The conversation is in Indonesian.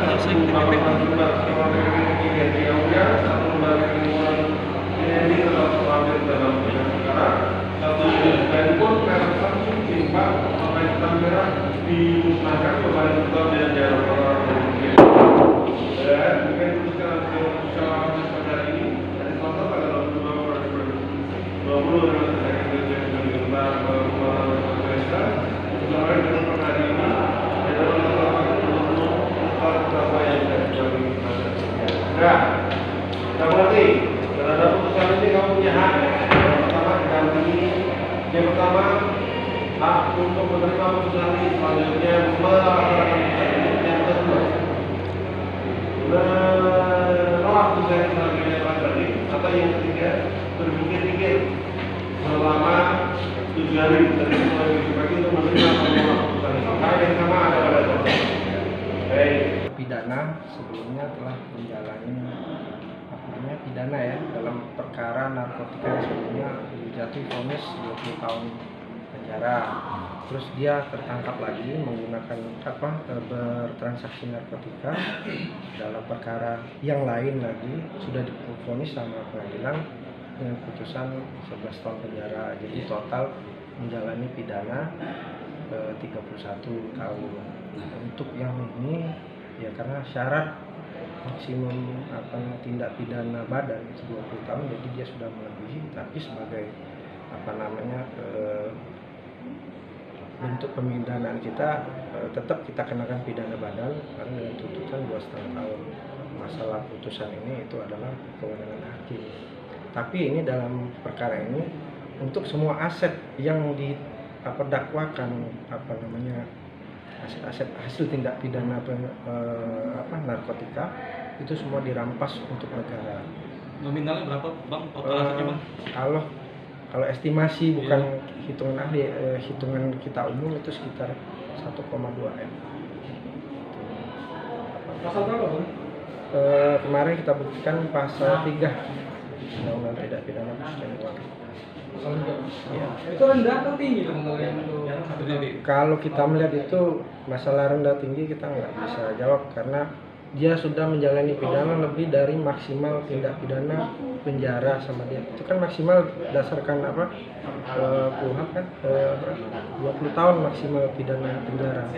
selesai KTP. Dimusnahkan kepada ketua dan jajaran dan dengan putusan musyawarah pada hari ini hari Selasa tanggal 20 tentang Polresta bersama dengan hari ini ya, kita mengerti terhadap putusan ini kamu punya hak. Yang pertama didampingi, yang pertama hak untuk menerima putusan ini, selanjutnya melaksanakan putusan ini, yang kedua menolak putusan ini tadi, atau yang ketiga berpikir-pikir selama 7 hari dari mulai pagi untuk menerima atau menolak putusan ini. Hal yang sama ada pada contoh. Baik. Pidana sebelumnya telah menjalani pidana ya dalam perkara narkotika yang sebelumnya dijatuhi vonis 20 tahun penjara. Terus dia tertangkap lagi menggunakan bertransaksi narkotika dalam perkara yang lain lagi, sudah divonis sama pengadilan dengan putusan 11 tahun penjara. Jadi total menjalani pidana 31 tahun. Untuk yang ini ya karena syarat maksimum tindak pidana badan itu 20 tahun, jadi dia sudah melebihi, tapi sebagai bentuk pemidanaan kita tetap kita kenakan pidana badan karena dengan tuntutan 2,5 tahun. Masalah putusan ini itu adalah kewenangan hakim. Tapi ini dalam perkara ini untuk semua aset yang didakwakan aset hasil tindak pidana narkotika itu semua dirampas untuk negara. Nominalnya berapa bang? Total asetnya bang? Kalau estimasi bukan hitungan ahli, hitungan kita umum itu sekitar 1,2 M. Pasal berapa bang? Kemarin kita buktikan pasal 3 Undang-Undang Tindak Pidana Pencucian Uang. Ya. Itu rendah atau tinggi bang? Kalau kita melihat itu masalah rendah tinggi kita nggak bisa jawab karena dia sudah menjalani pidana lebih dari maksimal tindak pidana penjara sama dia. Itu kan maksimal berdasarkan KUHP kan 20 tahun maksimal pidana penjara.